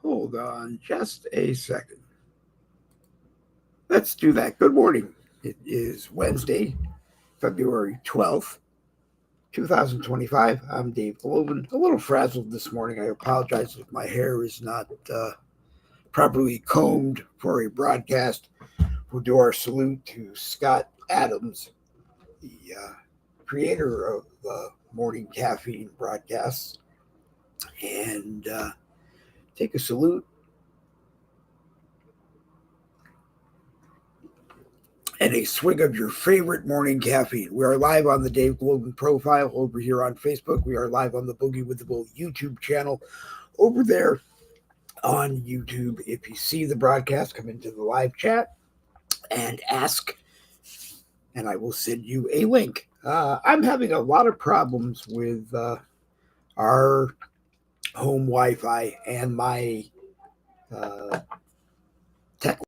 Hold on just a second. Let's do that. Good morning. It is Wednesday, February 12th, 2025. I'm Dave Globin. A little frazzled this morning. I apologize if my hair is not properly combed for a broadcast. We'll do our salute to Scott Adams, the creator of Morning Caffeine broadcasts, and take a salute and a swig of your favorite morning caffeine. We are live on the Dave Globin profile over here on Facebook. We are live on the Boogie with the Bull YouTube channel over there on YouTube. If you see the broadcast, come into the live chat and ask, and I will send you a link. I'm having a lot of problems with our home Wi Fi and my uh, tech.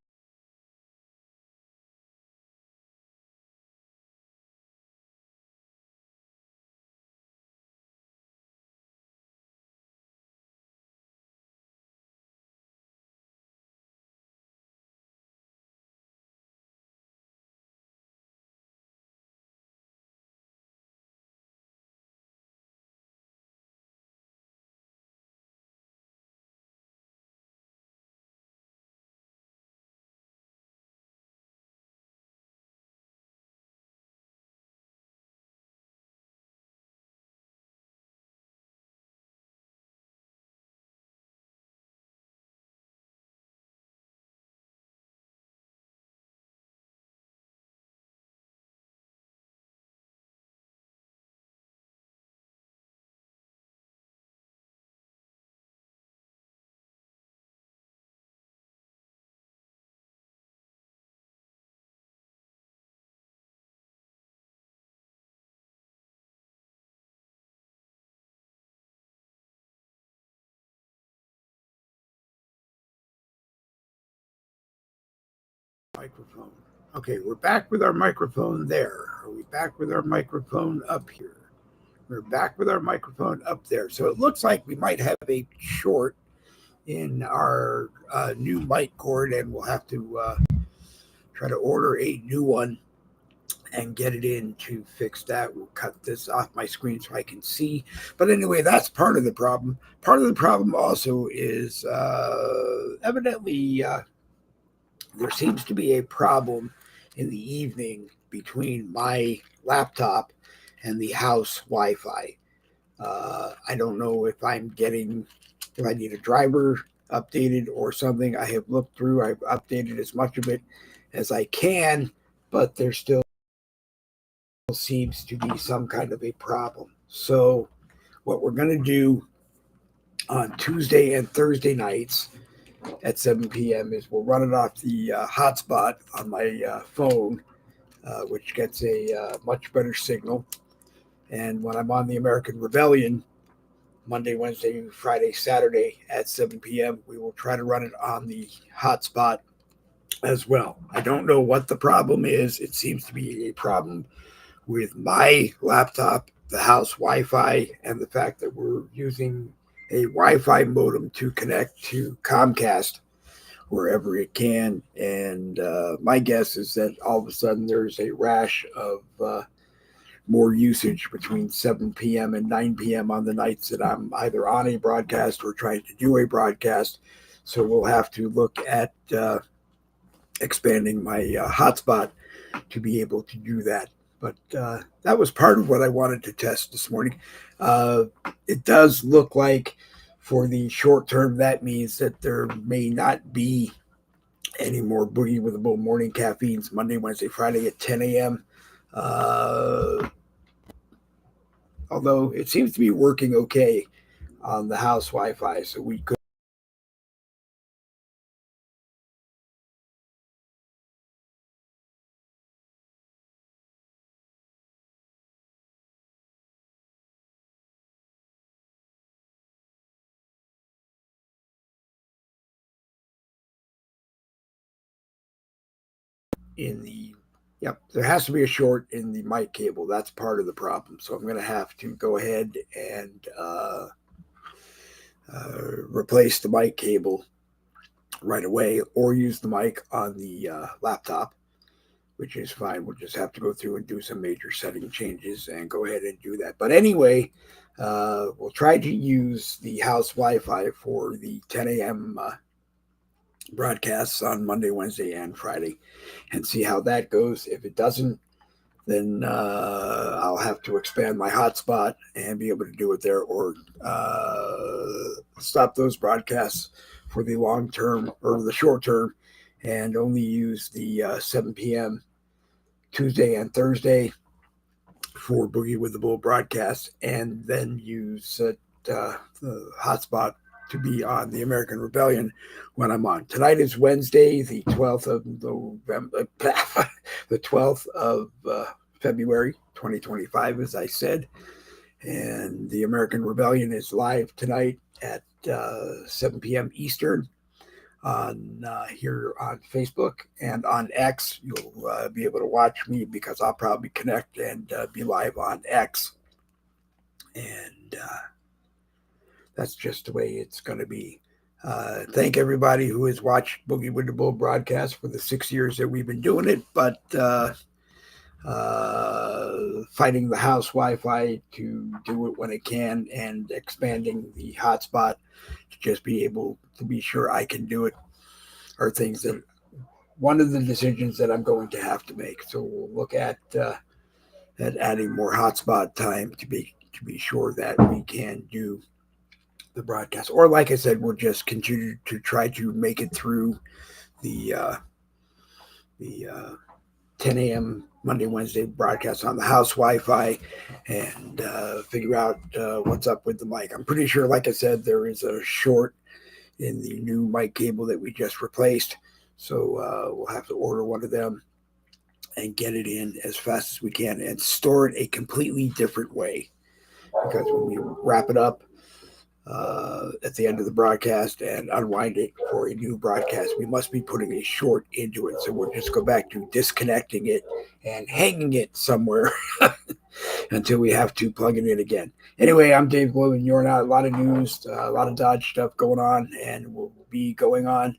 Microphone. Okay, we're back with our microphone there. Are we back with our microphone up here? We're back with our microphone up there. So it looks like we might have a short in our new mic cord, and we'll have to try to order a new one and get it in to fix that. We'll cut this off my screen so I can see. But anyway, that's part of the problem. Part of the problem also is evidently there seems to be a problem in the evening between my laptop and the house Wi Fi. I don't know if I'm getting, if I need a driver updated or something. I have looked through, I've updated as much of it as I can, but there still seems to be some kind of a problem. So, what we're going to do on Tuesday and Thursday nights at 7 p.m. is we'll run it off the hotspot on my phone, which gets a much better signal. And when I'm on the American Rebellion, Monday, Wednesday, Friday, Saturday at 7 p.m., we will try to run it on the hotspot as well. I don't know what the problem is. It seems to be a problem with my laptop, the house Wi Fi, and the fact that we're using a Wi Fi modem to connect to Comcast wherever it can. And my guess is that all of a sudden there's a rash of more usage between 7 p.m. and 9 p.m. on the nights that I'm either on a broadcast or trying to do a broadcast. So we'll have to look at expanding my hotspot to be able to do that. But that was part of what I wanted to test this morning. Uh, it does look like for the short term, that means that there may not be any more Boogie with the Bull morning caffeines Monday, Wednesday, Friday at 10 a.m. Uh, although it seems to be working okay on the house Wi-Fi, so we could. In the Yep, there has to be a short in the mic cable. That's part of the problem. So I'm going to have to go ahead and replace the mic cable right away or use the mic on the laptop, which is fine. We'll just have to go through and do some major setting changes and go ahead and do that. But anyway, we'll try to use the house Wi-Fi for the 10 a.m. Broadcasts on Monday, Wednesday, and Friday, and see how that goes. If it doesn't, then I'll have to expand my hotspot and be able to do it there, or stop those broadcasts for the long term or the short term, and only use the 7 p.m. Tuesday and Thursday for Boogie with the Bull broadcast, and then use the hotspot to be on the American Rebellion when I'm on. Tonight is Wednesday, the 12th of November, the 12th of February 2025, as I said. And the American Rebellion is live tonight at 7 p.m. Eastern on here on Facebook and on X. You'll be able to watch me because I'll probably connect and be live on X. And that's just the way it's going to be. Thank everybody who has watched Boogie with the Bull broadcast for the 6 years that we've been doing it, but fighting the house Wi-Fi to do it when it can, and expanding the hotspot to just be able to be sure I can do it, are things that one of the decisions that I'm going to have to make. So we'll look at adding more hotspot time to be sure that we can do the broadcast. Or like I said, we'll just continue to try to make it through the 10 a.m. Monday, Wednesday broadcast on the house Wi-Fi, and figure out what's up with the mic. I'm pretty sure, like I said, there is a short in the new mic cable that we just replaced. So we'll have to order one of them and get it in as fast as we can and store it a completely different way. Because when we wrap it up at the end of the broadcast and unwind it for a new broadcast, we must be putting a short into it. So we'll just go back to disconnecting it and hanging it somewhere until we have to plug it in again. Anyway, I'm Dave Glow, and you're not. A lot of news, a lot of Dodge stuff going on, and will be going on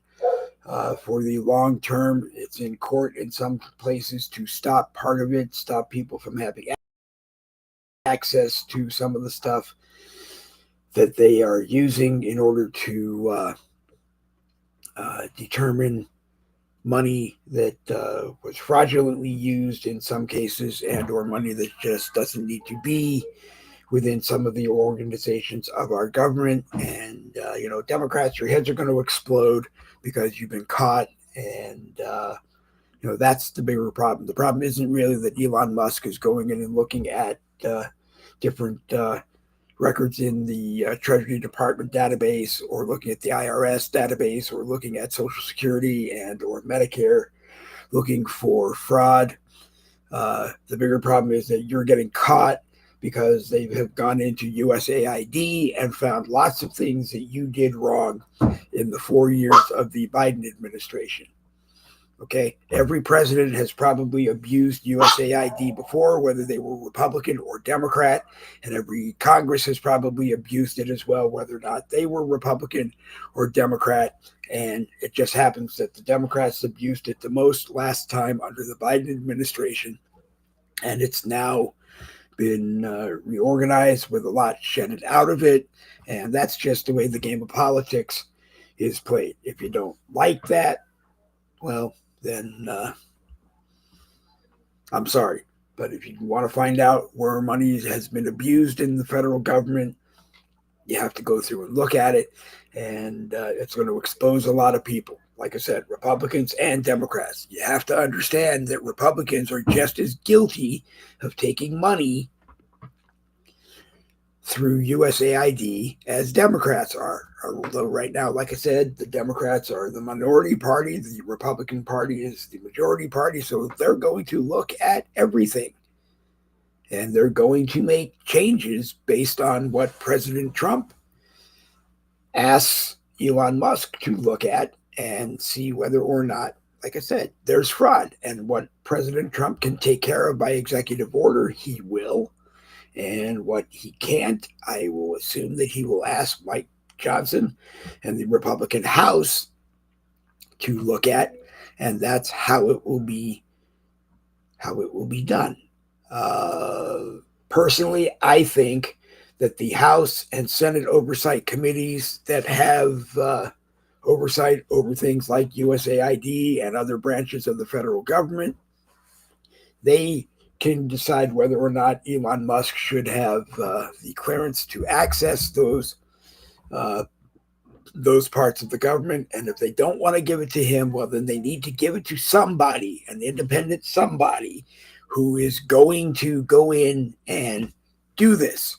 for the long term. It's in court in some places to stop part of it, stop people from having access to some of the stuff that they are using in order to determine money that was fraudulently used in some cases, and or money that just doesn't need to be within some of the organizations of our government. And Democrats, your heads are going to explode because you've been caught. And that's the bigger problem. The problem isn't really that Elon Musk is going in and looking at different records in the Treasury Department database, or looking at the IRS database, or looking at Social Security and or Medicare, looking for fraud. The bigger problem is that you're getting caught because they have gone into USAID and found lots of things that you did wrong in the 4 years of the Biden administration. Okay, every president has probably abused USAID before, whether they were Republican or Democrat, and every Congress has probably abused it as well, whether or not they were Republican or Democrat. And it just happens that the Democrats abused it the most last time under the Biden administration, and it's now been reorganized with a lot shedded out of it, and that's just the way the game of politics is played. If you don't like that, well, then I'm sorry. But if you want to find out where money has been abused in the federal government, you have to go through and look at it. And it's going to expose a lot of people. Like I said, Republicans and Democrats. You have to understand that Republicans are just as guilty of taking money through USAID as Democrats are. Although right now, like I said, the Democrats are the minority party, the Republican Party is the majority party, so they're going to look at everything. And they're going to make changes based on what President Trump asks Elon Musk to look at, and see whether or not, like I said, there's fraud. And what President Trump can take care of by executive order, he will. And what he can't, I will assume that he will ask Mike Johnson and the Republican House to look at, and that's how it will be done. Personally, I think that the House and Senate oversight committees that have oversight over things like USAID and other branches of the federal government, they can decide whether or not Elon Musk should have the clearance to access those parts of the government. And if they don't want to give it to him, well, then they need to give it to somebody, an independent somebody who is going to go in and do this.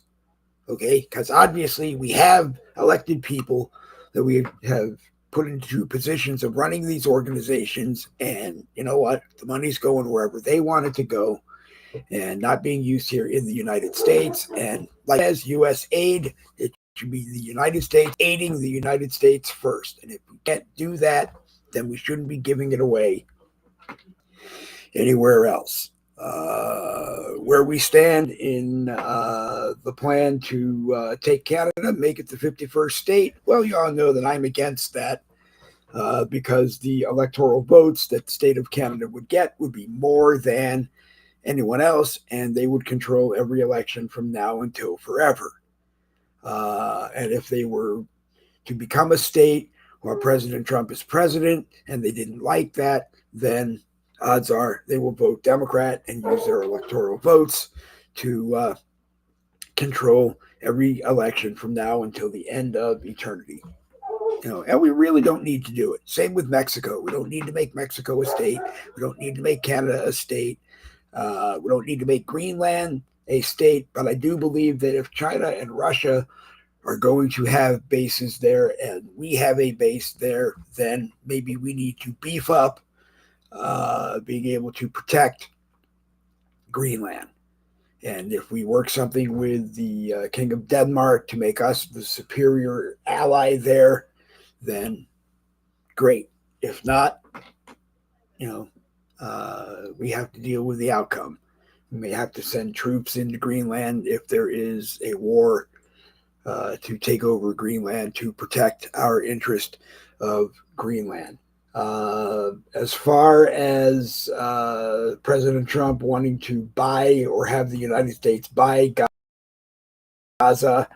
Okay? Because obviously we have elected people that we have put into positions of running these organizations. And you know what? The money's going wherever they want it to go and not being used here in the United States. And like as U.S. aid, it should be the United States aiding the United States first. And if we can't do that, then we shouldn't be giving it away anywhere else. Where we stand in the plan to take Canada, make it the 51st state, well, you all know that I'm against that because the electoral votes that the state of Canada would get would be more than anyone else, and they would control every election from now until forever. And if they were to become a state where President Trump is president and they didn't like that, then odds are they will vote Democrat and use their electoral votes to control every election from now until the end of eternity. And we really don't need to do it. Same with Mexico. We don't need to make Mexico a state. We don't need to make Canada a state. We don't need to make Greenland a state. But I do believe that if China and Russia are going to have bases there and we have a base there, then maybe we need to beef up being able to protect Greenland. And if we work something with the King of Denmark to make us the superior ally there, then great. If not, we have to deal with the outcome. We may have to send troops into Greenland if there is a war to take over Greenland to protect our interest of Greenland. As far as President Trump wanting to buy or have the United States buy Gaza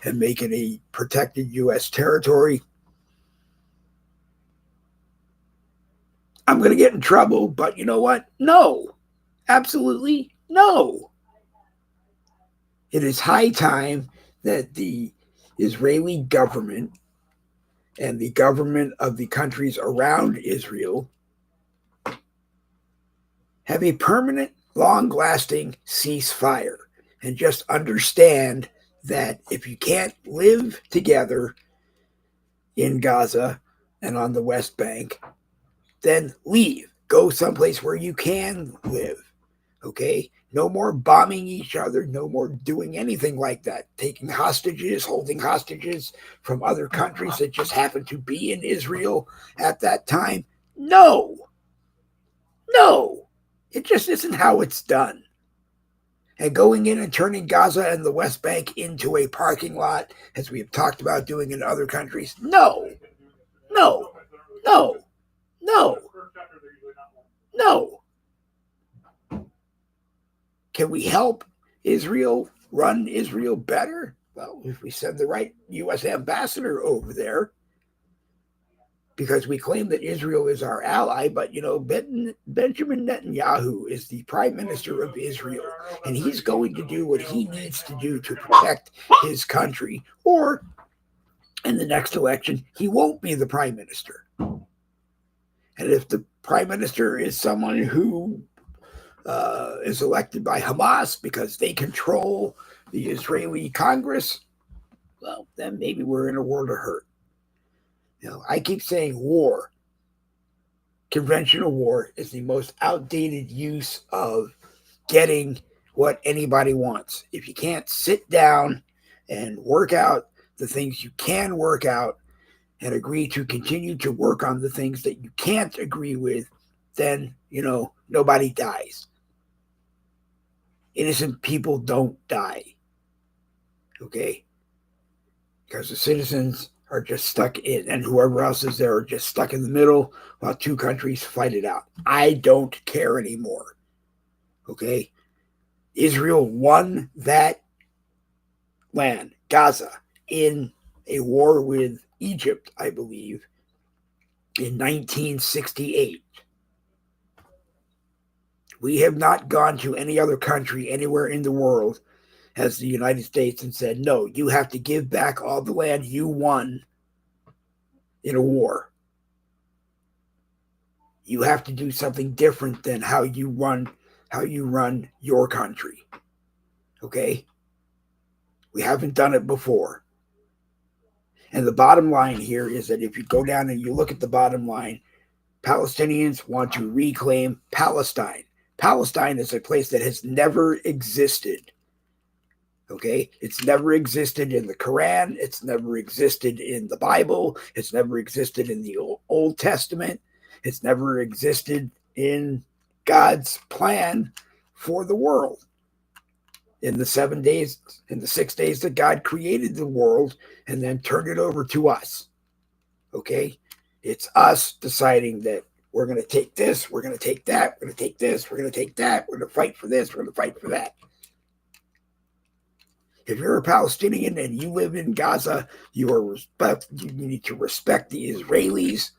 and make it a protected U.S. territory, I'm going to get in trouble, but you know what? No, absolutely no. It is high time that the Israeli government and the government of the countries around Israel have a permanent, long-lasting ceasefire and just understand that if you can't live together in Gaza and on the West Bank, then leave. Go someplace where you can live, okay? No more bombing each other, no more doing anything like that. Taking hostages, holding hostages from other countries that just happen to be in Israel at that time. No. It just isn't how it's done. And going in and turning Gaza and the West Bank into a parking lot, as we have talked about doing in other countries, no. Can we help Israel run Israel better? Well, if we send the right U.S. ambassador over there, because we claim that Israel is our ally, but Benjamin Netanyahu is the prime minister of Israel, and he's going to do what he needs to do to protect his country, or in the next election, he won't be the prime minister. And if the prime minister is someone who is elected by Hamas because they control the Israeli Congress, well, then maybe we're in a world of hurt. I keep saying war. Conventional war is the most outdated use of getting what anybody wants. If you can't sit down and work out the things you can work out and agree to continue to work on the things that you can't agree with, then, nobody dies. Innocent people don't die. Okay? because the citizens are just stuck in, and whoever else is there are just stuck in the middle while two countries fight it out. I don't care anymore. Okay? Israel won that land, Gaza, in a war with Egypt, I believe, in 1968. We have not gone to any other country anywhere in the world as the United States and said, no, you have to give back all the land you won in a war. You have to do something different than how you run your country. Okay? We haven't done it before. And the bottom line here is that if you go down and you look at the bottom line, Palestinians want to reclaim Palestine. Palestine is a place that has never existed. Okay? It's never existed in the Quran. It's never existed in the Bible. It's never existed in the Old Testament. It's never existed in God's plan for the world. In the 7 days, in the 6 days that God created the world and then turned it over to us. Okay? It's us deciding that we're going to take this, we're going to take that, we're going to take this, we're going to take that, we're going to fight for this, we're going to fight for that. If you're a Palestinian and you live in Gaza, you need to respect the Israelis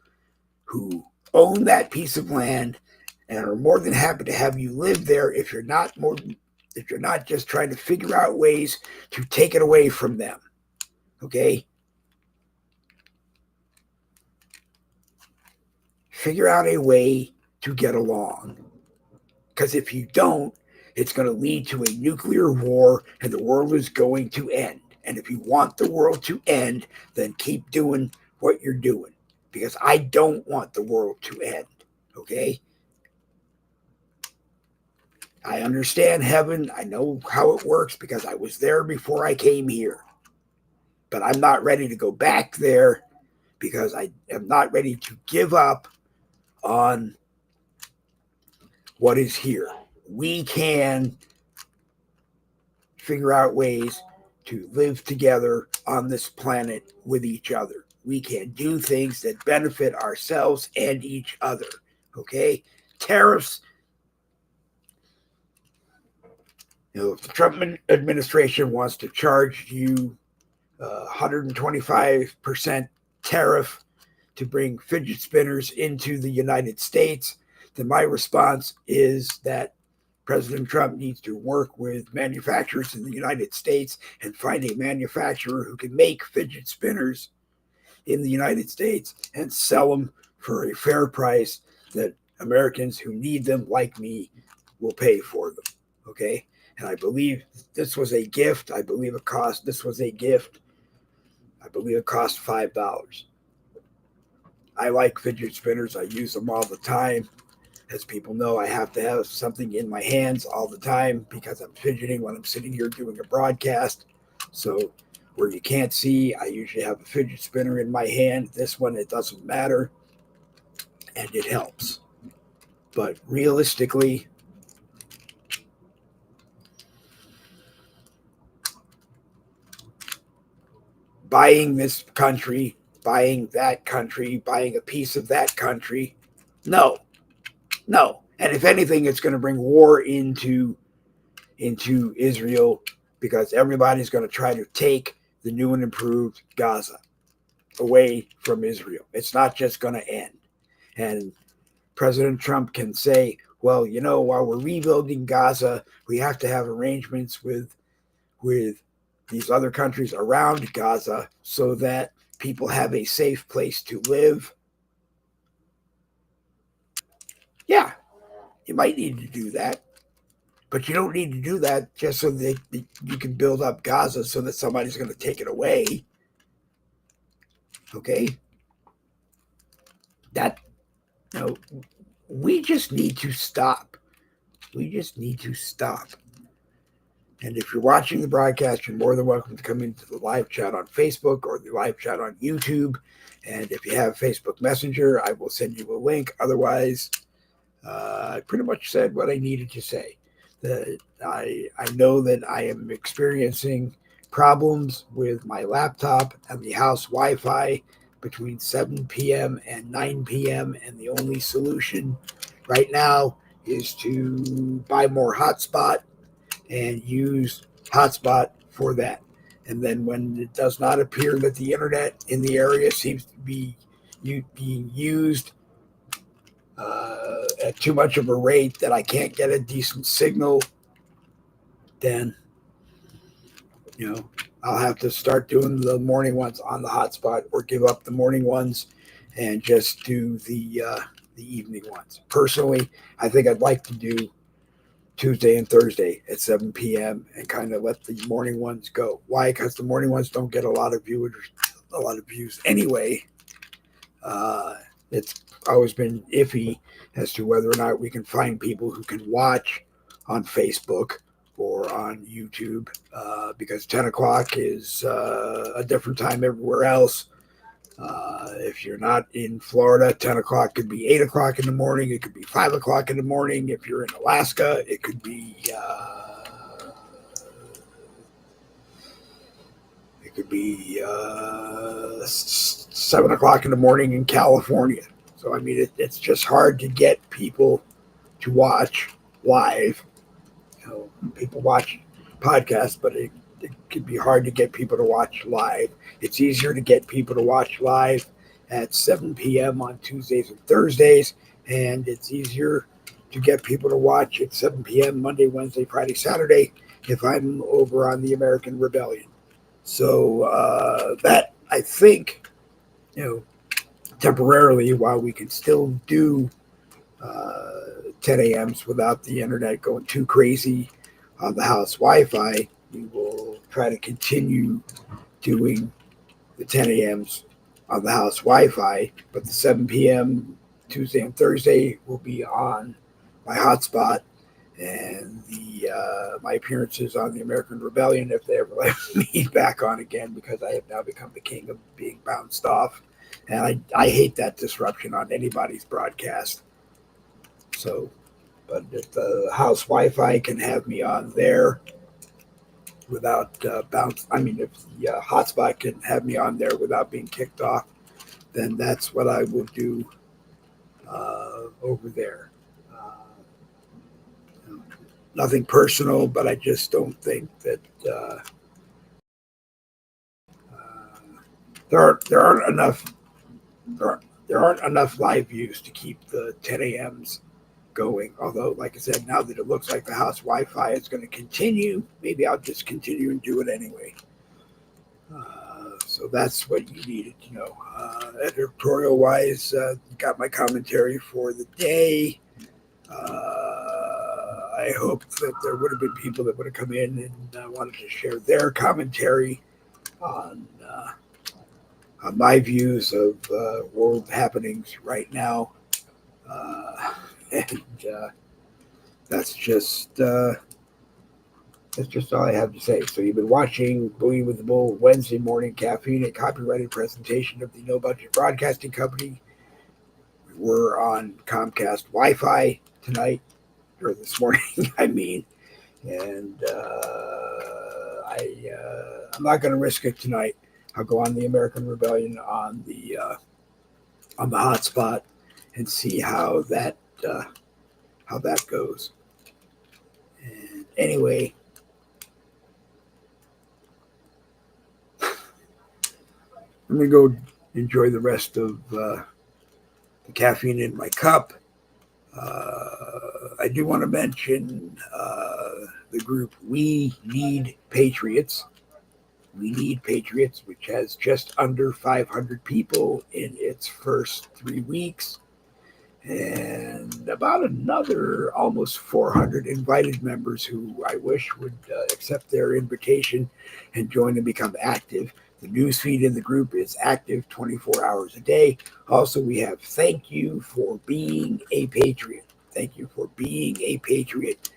who own that piece of land and are more than happy to have you live there if you're not just trying to figure out ways to take it away from them. Okay? Figure out a way to get along. Because if you don't, it's going to lead to a nuclear war and the world is going to end. And if you want the world to end, then keep doing what you're doing. Because I don't want the world to end. Okay? I understand heaven. I know how it works because I was there before I came here. But I'm not ready to go back there because I am not ready to give up on what is here. We can figure out ways to live together on this planet with each other. We can do things that benefit ourselves and each other. Okay? Tariffs. If the Trump administration wants to charge you 125% tariff to bring fidget spinners into the United States, then my response is that President Trump needs to work with manufacturers in the United States and find a manufacturer who can make fidget spinners in the United States and sell them for a fair price that Americans who need them, like me, will pay for them. Okay? And I believe this was a gift. I believe it cost $5. I like fidget spinners. I use them all the time. As people know, I have to have something in my hands all the time because I'm fidgeting when I'm sitting here doing a broadcast. So where you can't see, I usually have a fidget spinner in my hand. This one, it doesn't matter, and it helps. But realistically, buying this country, buying that country, buying a piece of that country, no. And if anything, it's going to bring war into Israel because everybody's going to try to take the new and improved Gaza away from Israel. It's not just going to end. And President Trump can say, well, while we're rebuilding Gaza, we have to have arrangements with these other countries around Gaza so that people have a safe place to live. Yeah, you might need to do that. But you don't need to do that just so that you can build up Gaza so that somebody's going to take it away. Okay? We just need to stop. We just need to stop. And if you're watching the broadcast, you're more than welcome to come into the live chat on Facebook or the live chat on YouTube. And if you have Facebook Messenger, I will send you a link. Otherwise, I pretty much said what I needed to say. That I know that I am experiencing problems with my laptop and the house Wi-Fi between 7 p.m. and 9 p.m. And the only solution right now is to buy more hotspot and use hotspot for that. And then when it does not appear that the internet in the area seems to be being used at too much of a rate that I can't get a decent signal, then I'll have to start doing the morning ones on the hotspot, or give up the morning ones and just do the evening ones. Personally, I think I'd like to do Tuesday and Thursday at 7 p.m. and kind of let the morning ones go. Why? Because the morning ones don't get a lot of views anyway. It's always been iffy as to whether or not we can find people who can watch on Facebook or on YouTube, because 10 o'clock is a different time everywhere else. If you're not in Florida, 10 o'clock could be 8 o'clock in the morning. It could be 5 o'clock in the morning. If you're in Alaska, it could be 7 o'clock in the morning in California. So, I mean, it's just hard to get people to watch live. People watch podcasts, but it can be hard to get people to watch live. It's easier to get people to watch live at 7 p.m. on Tuesdays and Thursdays, and it's easier to get people to watch at 7 p.m. Monday, Wednesday, Friday, Saturday if I'm over on the American Rebellion. So that, I think, temporarily, while we can still do 10 a.m.s without the internet going too crazy on the house Wi-Fi, we will try to continue doing the 10 a.m.s on the house Wi-Fi, but the 7 p.m. Tuesday and Thursday will be on my hotspot, and my appearances on the American Rebellion, if they ever let me back on again, because I have now become the king of being bounced off, and I hate that disruption on anybody's broadcast. So, but if the house Wi-Fi can have me on there without if the hotspot can have me on there without being kicked off, then that's what I will do over there. Nothing personal, but I just don't think that there aren't enough live views to keep the 10 a.m.s going. Although, like I said, now that it looks like the house Wi-Fi is going to continue, maybe I'll just continue and do it anyway. So that's what you needed to know. Editorial-wise, you got my commentary for the day. I hoped that there would have been people that would have come in and wanted to share their commentary on my views of world happenings right now. And that's just all I have to say. So you've been watching Boogie with the Bull Wednesday morning caffeine, a copyrighted presentation of the No Budget Broadcasting Company. We're on Comcast Wi-Fi tonight, or this morning, I mean, and I'm not going to risk it tonight. I'll go on the American Rebellion on the hotspot and see how that goes. And anyway, I'm going to go enjoy the rest of the caffeine in my cup. I do want to mention the group We Need Patriots. We Need Patriots, which has just under 500 people in its first 3 weeks, and about another almost 400 invited members who I wish would accept their invitation and join and become active. The newsfeed in the group is active 24 hours a day. Also, we have Thank You for Being a Patriot. Thank you for being a patriot,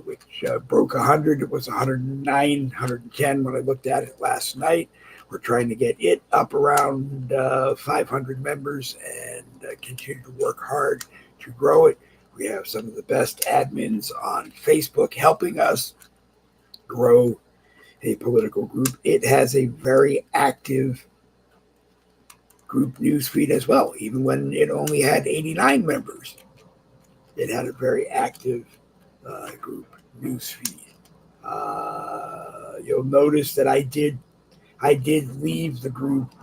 which broke 100. It was 109, 110 when I looked at it last night. We're trying to get it up around 500 members and continue to work hard to grow it. We have some of the best admins on Facebook helping us grow a political group. It has a very active group newsfeed as well. Even when it only had 89 members, it had a very active group newsfeed. You'll notice that I did leave the group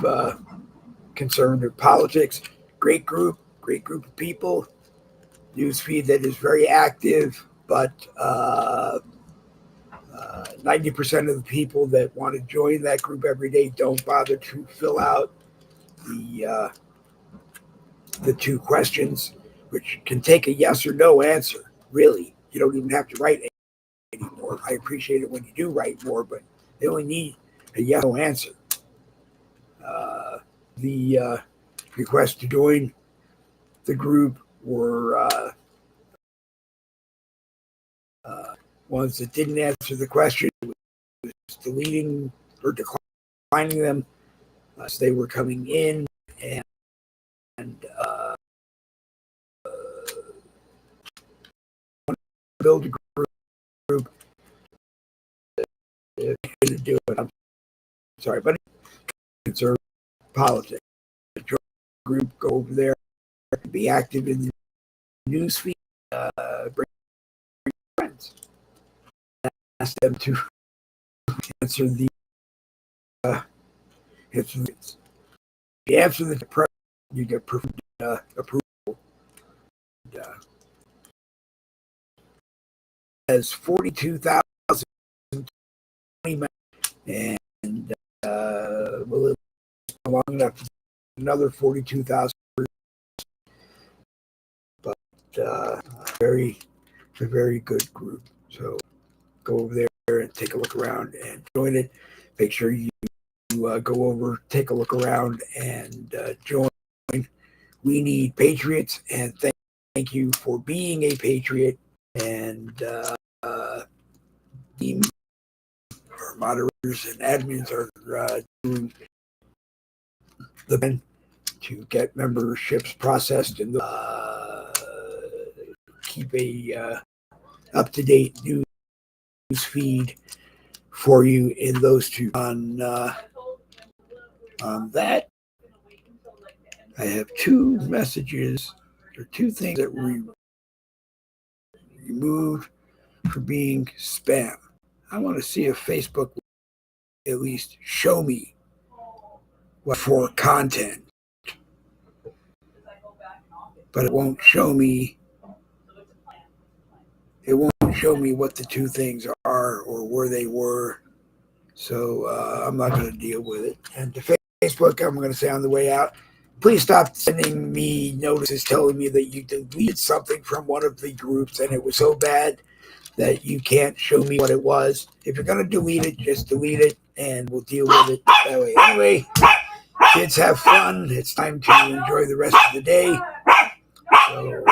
Conservative Politics. Great group of people. Newsfeed that is very active, but 90% of the people that want to join that group every day don't bother to fill out the two questions, which can take a yes or no answer. Really, you don't even have to write anymore. I appreciate it when you do write more, but they only need a yes or no answer. The requests to join the group were ones that didn't answer the question. It was deleting or declining them as they were coming in, and build a group to do it. I'm sorry, but conservative politics. Join the group, go over there, be active in the newsfeed, bring friends, ask them to answer the answer. If you answer the question, you get approval. Has 42,000 and will it long enough to another 42,000, but very a very good group. So go over there and take a look around and join it. Make sure you go over, take a look around, and join. We need patriots, and thank you for being a patriot. And our moderators and admins are doing the best to get memberships processed and keep a up-to-date news feed for you in those two. On that, I have two messages or two things that we removed for being spam. I want to see if Facebook will at least show me what for content, but it won't show me. It won't show me what the two things are or where they were. So I'm not going to deal with it. And to Facebook, I'm going to say on the way out, please stop sending me notices telling me that you deleted something from one of the groups and it was so bad that you can't show me what it was. If you're going to delete it, just delete it and we'll deal with it that way. Anyway, kids have fun. It's time to enjoy the rest of the day. So